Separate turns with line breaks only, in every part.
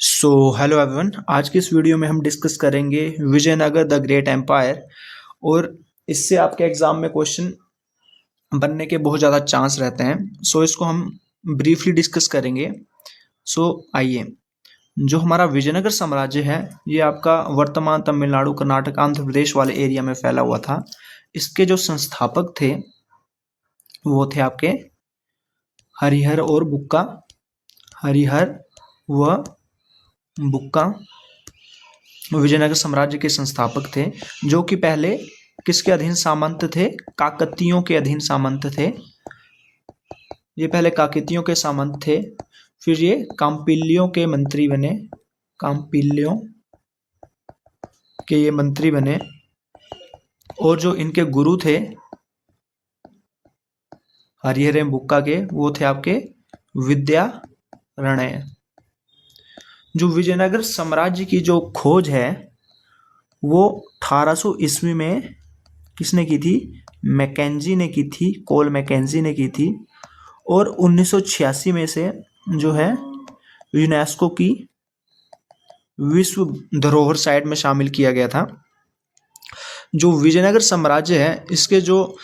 So hello everyone. आज की इस वीडियो में हम डिस्कस करेंगे विजयनगर द ग्रेट एम्पायर। और इससे आपके एग्जाम में क्वेश्चन बनने के बहुत ज़्यादा चांस रहते हैं। सो इसको हम ब्रीफली डिस्कस करेंगे। सो आइए, जो हमारा विजयनगर साम्राज्य है ये आपका वर्तमान तमिलनाडु, कर्नाटक, आंध्र प्रदेश वाले एरिया में फैला हुआ था। इसके जो संस्थापक थे वो थे आपके हरिहर और बुक्का। हरिहर व बुक्का विजयनगर साम्राज्य के संस्थापक थे, जो कि पहले किसके अधीन सामंत थे? काकतियों के अधीन सामंत थे। ये पहले काकतियों के सामंत थे, फिर ये काम्पिल्यों के मंत्री बने। काम्पिल्यों के ये मंत्री बने। और जो इनके गुरु थे हरिहर एवं बुक्का के, वो थे आपके विद्यारण्य। जो विजयनगर साम्राज्य की जो खोज है वो 1800 ईस्वी में किसने की थी? मैकेंजी ने की थी, कोल मैकेंजी ने की थी। और 1986 में से जो है यूनेस्को की विश्व धरोहर साइट में शामिल किया गया था। जो विजयनगर साम्राज्य है इसके जो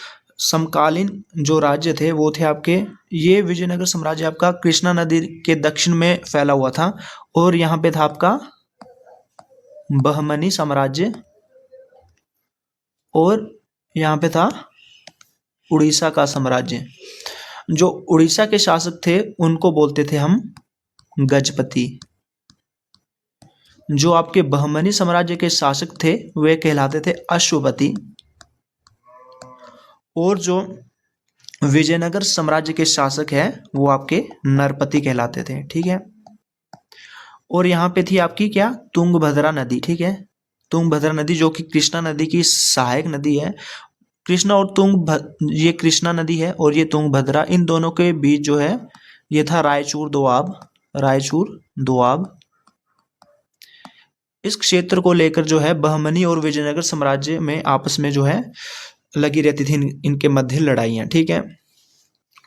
समकालीन जो राज्य थे वो थे आपके, ये विजयनगर साम्राज्य आपका कृष्णा नदी के दक्षिण में फैला हुआ था। और यहाँ पे था आपका बहमनी साम्राज्य, और यहाँ पे था उड़ीसा का साम्राज्य। जो उड़ीसा के शासक थे उनको बोलते थे हम गजपति। जो आपके बहमनी साम्राज्य के शासक थे वे कहलाते थे अश्वपति। और जो विजयनगर साम्राज्य के शासक है वो आपके नरपति कहलाते थे। ठीक है। और यहाँ पे थी आपकी क्या? तुंगभद्रा नदी। ठीक है, तुंगभद्रा नदी जो कि कृष्णा नदी की सहायक नदी है। कृष्णा और ये कृष्णा नदी है और ये तुंगभद्रा, इन दोनों के बीच जो है ये था रायचूर दोआब। रायचूर दोआब। इस क्षेत्र को लेकर जो है बहमनी और विजयनगर साम्राज्य में आपस में जो है लगी रहती थी इनके मध्य लड़ाइयाँ। ठीक है।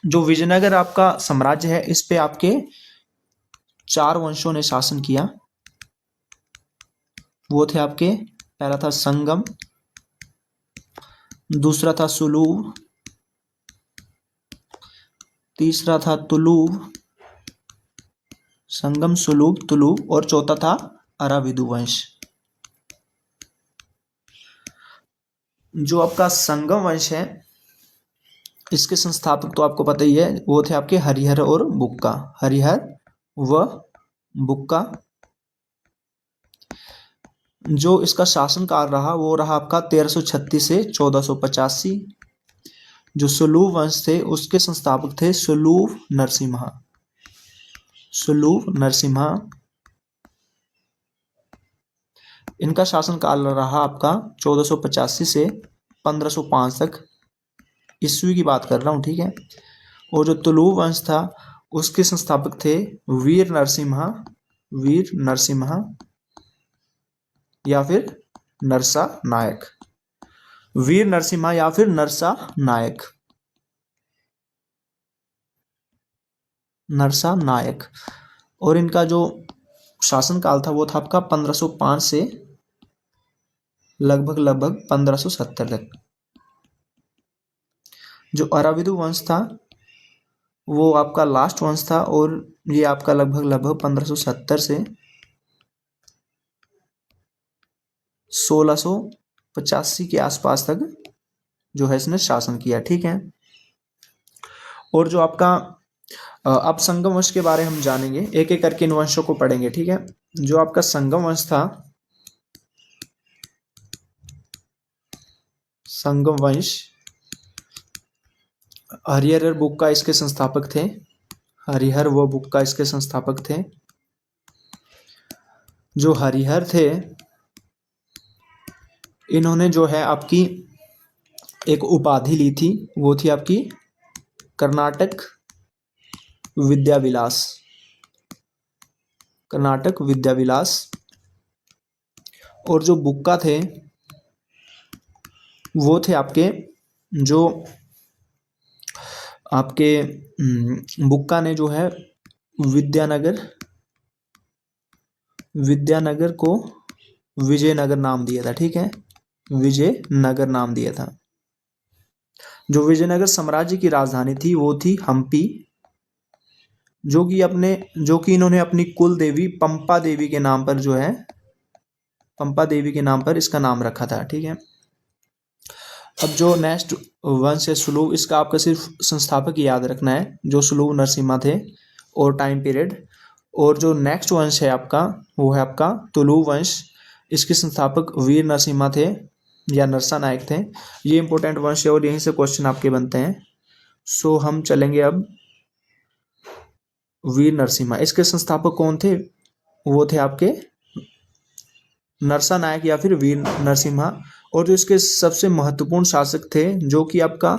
जो विजयनगर आपका साम्राज्य है इस पे आपके 4 वंशों ने शासन किया। वो थे आपके, पहला था संगम, दूसरा था सुलूभ, तीसरा था तुलुभ, संगम, सुलूभ, तुलुभ, और चौथा था अराविदु वंश। जो आपका संगम वंश है इसके संस्थापक तो आपको पता ही है, वो थे आपके हरिहर और बुक्का। हरिहर व बुक्का। जो इसका शासनकाल रहा वो रहा आपका 1336 से 1485। जो सुलूभ वंश थे उसके संस्थापक थे सुलूभ नरसिम्हा। सुलूभ नरसिम्हा। इनका शासनकाल रहा आपका 1485 से 1505 तक, ईस्वी की बात कर रहा हूँ। ठीक है। और जो तुलुभ वंश था उसके संस्थापक थे वीर नरसिम्हा। वीर नरसिम्हा या फिर नरसा नायक। वीर नरसिम्हा या फिर नरसा नायक। नरसा नायक। और इनका जो शासनकाल था वो था आपका 1505 से लगभग 1570 तक। जो अराविदु वंश था वो आपका लास्ट वंश था और ये आपका लगभग 1570 से 1685 के आसपास तक जो है इसने शासन किया। ठीक है। और जो आपका अब संगम वंश के बारे में हम जानेंगे, एक एक करके इन वंशों को पढ़ेंगे। ठीक है। जो आपका संगम वंश था, संगम वंश, हरिहर बुक्का इसके संस्थापक थे। हरिहर व बुक्का इसके संस्थापक थे। जो हरिहर थे इन्होंने जो है आपकी एक उपाधि ली थी, वो थी आपकी कर्नाटक विद्याविलास। कर्नाटक विद्याविलास। और जो बुक्का थे वो थे आपके, जो आपके बुक्का ने जो है विद्यानगर विद्यानगर को विजयनगर नाम दिया था, ठीक है, विजयनगर नाम दिया था। जो विजयनगर साम्राज्य की राजधानी थी वो थी हम्पी, जो कि इन्होंने अपनी कुल देवी पंपा देवी के नाम पर जो है, पंपा देवी के नाम पर इसका नाम रखा था, ठीक है। अब जो नेक्स्ट वंश है सुलुव, इसका आपका सिर्फ संस्थापक याद रखना है, जो सुलुव नरसिम्हा थे और टाइम पीरियड। और जो नेक्स्ट वंश है आपका वो है आपका तुलुव वंश, इसके संस्थापक वीर नरसिम्हा थे या नरसा नायक थे। ये इंपॉर्टेंट वंश है और यहीं से क्वेश्चन आपके बनते हैं। सो हम चलेंगे अब वीर नरसिम्हा, इसके संस्थापक कौन थे? वो थे आपके नरसा नायक या फिर वीर नरसिम्हा। और जो इसके सबसे महत्वपूर्ण शासक थे, जो कि आपका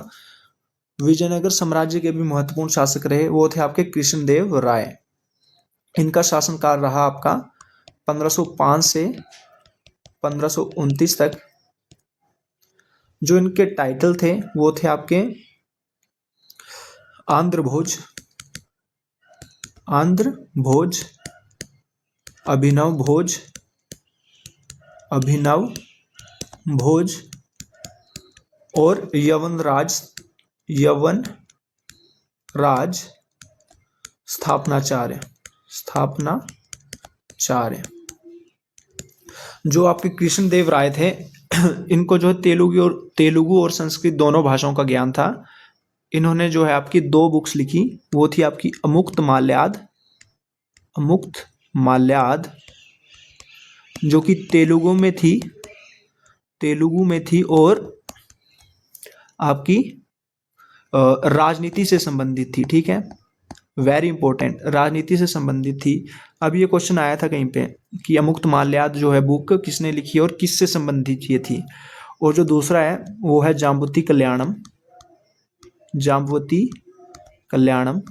विजयनगर साम्राज्य के भी महत्वपूर्ण शासक रहे, वो थे आपके कृष्णदेव राय। इनका शासनकाल रहा आपका 1505 से 1529 तक। जो इनके टाइटल थे वो थे आपके आंध्र भोज, आंध्र भोज, अभिनव भोज, अभिनव भोज और यवन राज, यवन राज स्थापनाचार्य, स्थापनाचार्य। जो आपके कृष्णदेव राय थे इनको जो है तेलुगु और संस्कृत दोनों भाषाओं का ज्ञान था। इन्होंने जो है आपकी 2 बुक्स लिखी, वो थी आपकी अमुक्त माल्याद, अमुक्त माल्याद, जो कि तेलुगु में थी और आपकी राजनीति से संबंधित थी, ठीक है, वेरी इंपॉर्टेंट, राजनीति से संबंधित थी। अब ये क्वेश्चन आया था कहीं पे कि अमुक्त माल्याद जो है बुक किसने लिखी और किससे संबंधित ये थी। और जो दूसरा है वो है जाम्बुवती कल्याणम, जाम्बुवती कल्याणम,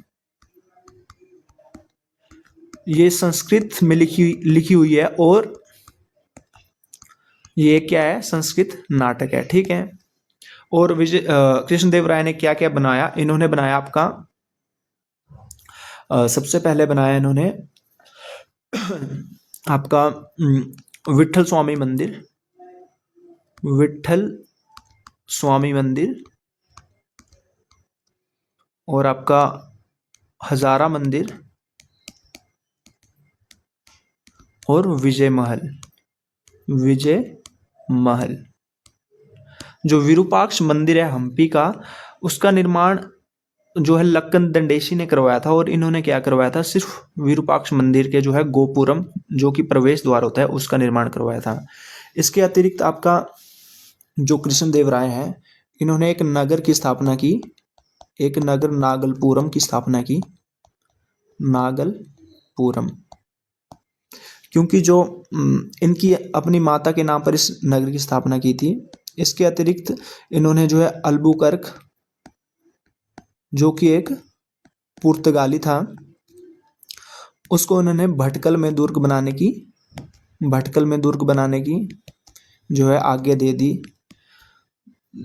ये संस्कृत में लिखी हुई है और ये क्या है, संस्कृत नाटक है, ठीक है। और कृष्णदेव राय ने क्या क्या बनाया? इन्होंने बनाया आपका सबसे पहले बनाया इन्होंने आपका विट्ठल स्वामी मंदिर, विट्ठल स्वामी मंदिर, और आपका हजारा मंदिर और विजय महल, विजय महल। जो विरूपाक्ष मंदिर है हम्पी का, उसका निर्माण जो है लक्कन दंडेशी ने करवाया था। और इन्होंने क्या करवाया था? सिर्फ विरूपाक्ष मंदिर के जो है गोपुरम, जो कि प्रवेश द्वार होता है, उसका निर्माण करवाया था। इसके अतिरिक्त आपका जो कृष्णदेव राय है, इन्होंने एक नगर की स्थापना की, एक नगर नागलपुरम की स्थापना की, नागलपुरम, क्योंकि जो इनकी अपनी माता के नाम पर इस नगर की स्थापना की थी। इसके अतिरिक्त इन्होंने जो है अल्बुकर्क, जो कि एक पुर्तगाली था, उसको उन्होंने भटकल में दुर्ग बनाने की जो है आज्ञा दे दी।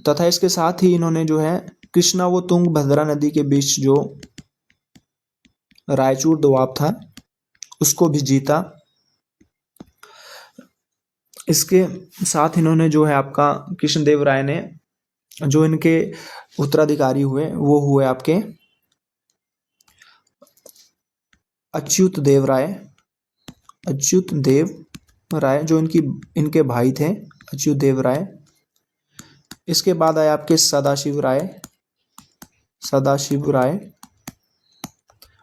तथा इसके साथ ही इन्होंने जो है कृष्णा व तुंगभद्रा नदी के बीच जो रायचूर दोआब था उसको भी जीता। इसके साथ इन्होंने जो है आपका कृष्णदेव राय ने जो इनके उत्तराधिकारी हुए वो हुए आपके अच्युत देव राय, जो इनके भाई थे अच्युत देव राय। इसके बाद आए आपके सदाशिव राय,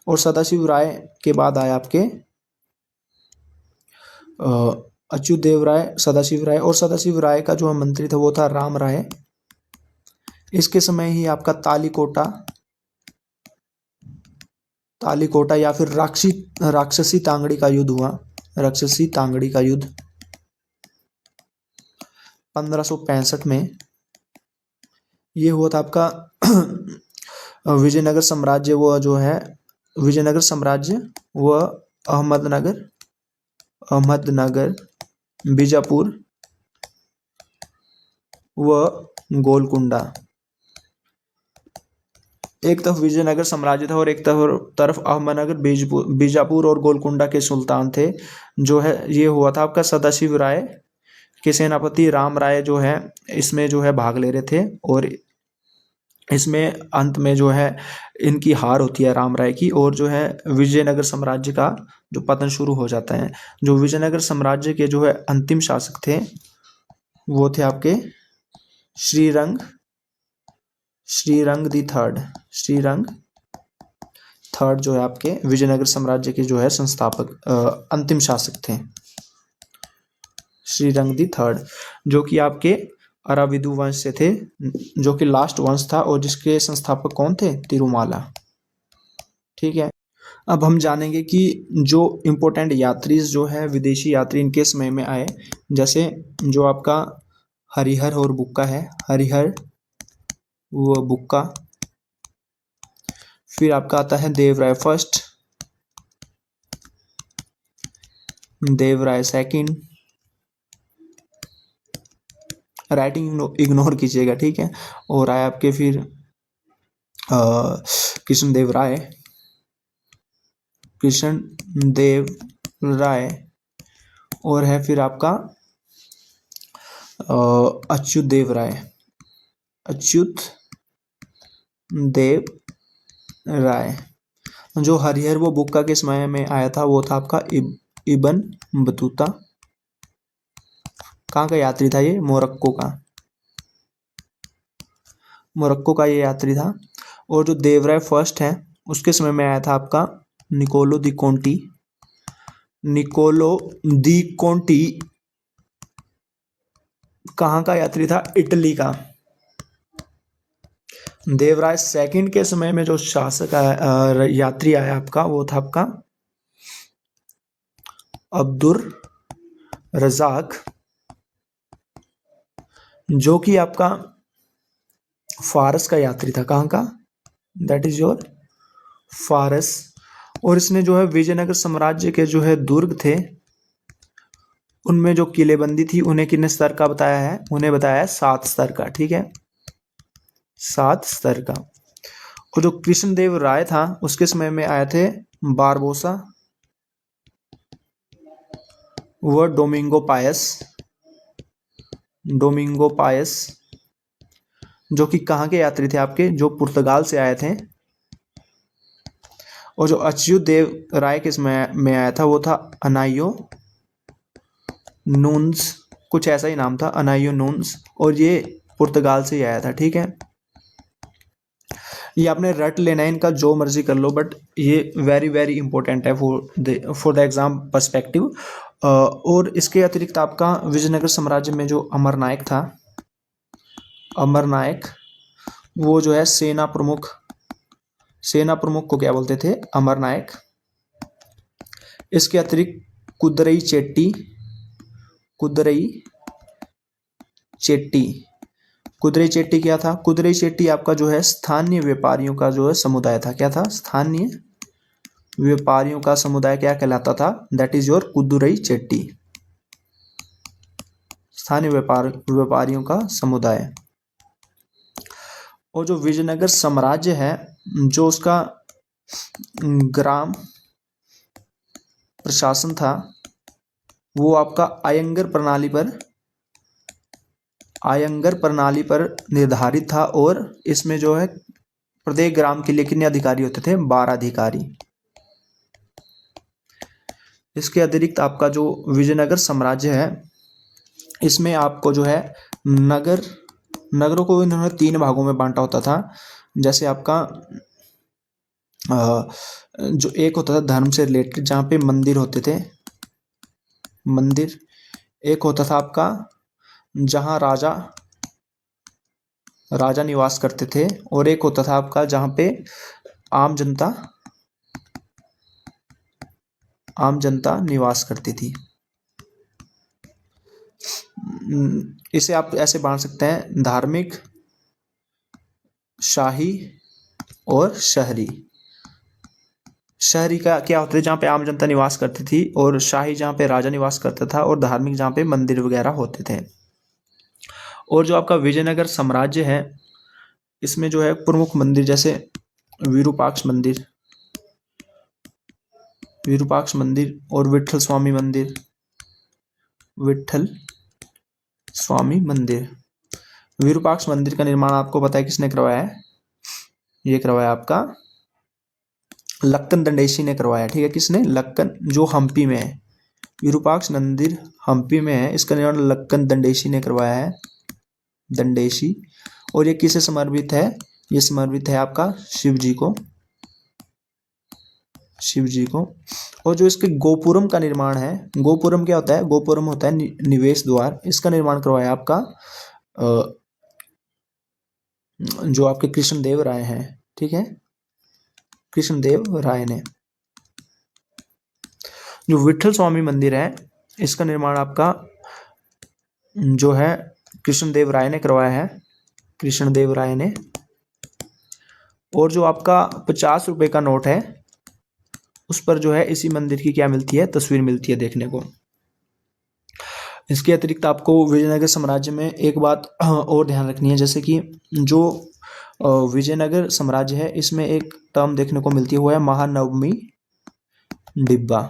और सदाशिव राय के बाद आए आपके अच्युत देव राय, सदाशिव राय। और सदाशिव राय का जो मंत्री था वो था राम राय। इसके समय ही आपका तालीकोटा या फिर राक्षसी तांगड़ी का युद्ध हुआ, राक्षसी तांगड़ी का युद्ध 1565 में। ये हुआ था आपका विजयनगर साम्राज्य व अहमदनगर, बीजापुर व गोलकुंडा, एक तरफ विजयनगर साम्राज्य था और एक तरफ अहमदनगर, बीजापुर और गोलकुंडा के सुल्तान थे। जो है ये हुआ था आपका सदाशिव राय के सेनापति राम राय जो है इसमें जो है भाग ले रहे थे, और इसमें अंत में जो है इनकी हार होती है राम राय की, और जो है विजयनगर साम्राज्य का जो पतन शुरू हो जाता है। जो विजयनगर साम्राज्य के जो है अंतिम शासक थे वो थे आपके श्रीरंग दी थर्ड। श्रीरंग थर्ड जो है आपके विजयनगर साम्राज्य के जो है संस्थापक अंतिम शासक थे, श्रीरंग दी थर्ड, जो कि आपके अराविदु वंश से थे, जो कि लास्ट वंश था, और जिसके संस्थापक कौन थे? तिरुमाला। ठीक है, अब हम जानेंगे कि जो इम्पोर्टेंट यात्री जो है विदेशी यात्री इनके समय में आए, जैसे जो आपका हरिहर और बुक्का है, हरिहर वो बुक्का, फिर आपका आता है Devaraya first, Devaraya second, writing ignore कीजिएगा, ठीक है। और आए आपके फिर कृष्णदेव राय, और है फिर आपका अच्युत देव राय। जो हरिहर वो बुक्का के समय में आया था वो था आपका इबन बतूता। कहाँ का यात्री था ये? मोरक्को का ये यात्री था। और जो देवराय फर्स्ट है उसके समय में आया था आपका निकोलो दी कोंटी। कहाँ का यात्री था? इटली का। देवराय सेकंड के समय में जो शासक आया यात्री आया आपका वो था आपका अब्दुर रजाक, जो कि आपका फारस का यात्री था। कहाँ का? दैट इज योर फारस। और इसने जो है विजयनगर साम्राज्य के जो है दुर्ग थे उनमें जो किलेबंदी थी उन्हें कितने स्तर का बताया है? उन्हें बताया है 7 स्तर का। ठीक है, 7 स्तर का। और जो कृष्णदेव राय था उसके समय में आए थे बारबोसा व डोमिंगो पायस, जो कि कहाँ के यात्री थे आपके? जो पुर्तगाल से आए थे। और जो अच्युत देव राय के समय में आया था वो था अनायो नून्स, कुछ ऐसा ही नाम था, अनायो नून्स, और ये पुर्तगाल से ही आया था। ठीक है, ये आपने रट लेना है, इनका जो मर्जी कर लो, बट ये वेरी वेरी इंपॉर्टेंट है फॉर द एग्जाम पर्सपेक्टिव। और इसके अतिरिक्त आपका विजयनगर साम्राज्य में जो अमरनायक था, वो जो है सेना प्रमुख को क्या बोलते थे? अमरनायक। इसके अतिरिक्त कुदरई चेट्टी क्या था? कुदरई चेट्टी आपका जो है स्थानीय व्यापारियों का जो है समुदाय था। क्या था? स्थानीय व्यापारियों का समुदाय क्या कहलाता था? दैट इज योर कुदरई चेट्टी, स्थानीय व्यापारियों का समुदाय। और जो विजयनगर साम्राज्य है जो उसका ग्राम प्रशासन था वो आपका आयंगर प्रणाली पर निर्धारित था, और इसमें जो है प्रत्येक ग्राम के लिए कितने अधिकारी होते थे? 12 अधिकारी। इसके अतिरिक्त आपका जो विजयनगर साम्राज्य है इसमें आपको जो है नगरों को इन्होंने 3 भागों में बांटा होता था। जैसे आपका जो एक होता था धर्म से रिलेटेड, जहाँ पे मंदिर होते थे, एक होता था आपका जहाँ राजा निवास करते थे, और एक होता था आपका जहाँ पे आम जनता निवास करती थी। इसे आप ऐसे बांट सकते हैं: धार्मिक, शाही और शहरी। शहरी का क्या होता है? जहाँ पे आम जनता निवास करती थी, और शाही जहाँ पे राजा निवास करता था, और धार्मिक जहाँ पे मंदिर वगैरह होते थे। और जो आपका विजयनगर साम्राज्य है इसमें जो है प्रमुख मंदिर, जैसे विरूपाक्ष मंदिर, विरूपाक्ष मंदिर और विट्ठल स्वामी मंदिर, विट्ठल स्वामी मंदिर। विरूपाक्ष मंदिर का निर्माण आपको पता है किसने करवाया है? ये करवाया आपका लक्कन दंडेशी ने करवाया। ठीक है, किसने? लक्कन, जो हम्पी में है। विरूपाक्ष मंदिर हम्पी में है, इसका निर्माण लक्कन दंडेशी ने करवाया है, दंडेशी। और ये किसे समर्पित है? ये समर्पित है आपका शिव जी को, शिव जी को। और जो इसके गोपुरम का निर्माण है, गोपुरम क्या होता है? गोपुरम होता है निवेश द्वार। इसका निर्माण करवाया आपका जो आपके कृष्णदेव राय हैं। ठीक है, कृष्णदेव राय ने। जो विट्ठल स्वामी मंदिर है, इसका निर्माण आपका जो है कृष्णदेव राय ने करवाया है, कृष्णदेव राय ने। और जो आपका 50 रुपए का नोट है, उस पर जो है इसी मंदिर की क्या मिलती है? तस्वीर मिलती है देखने को। इसके अतिरिक्त आपको विजयनगर साम्राज्य में एक बात और ध्यान रखनी है, जैसे कि जो विजयनगर साम्राज्य है, इसमें एक टर्म देखने को मिलती है, वो है महानवमी डिब्बा।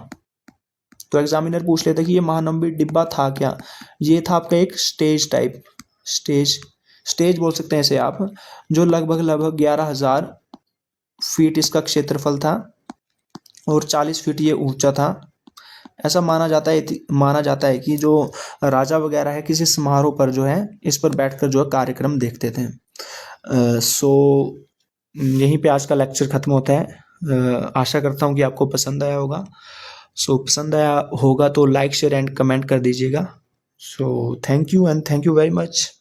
तो एग्जामिनर पूछ लेता है कि ये महानवमी डिब्बा था क्या? ये था आपका एक स्टेज टाइप, स्टेज बोल सकते हैं इसे आप, जो लगभग 11,000 फीट इसका क्षेत्रफल था और 40 फीट ये ऊंचा था। ऐसा माना जाता है कि जो राजा वगैरह है, किसी समारोह पर जो है इस पर बैठकर जो है कार्यक्रम देखते थे। सो यहीं पे आज का लेक्चर खत्म होता है। आशा करता हूँ कि आपको पसंद आया होगा। सो पसंद आया होगा तो लाइक, शेयर एंड कमेंट कर दीजिएगा। So thank you and thank you very much.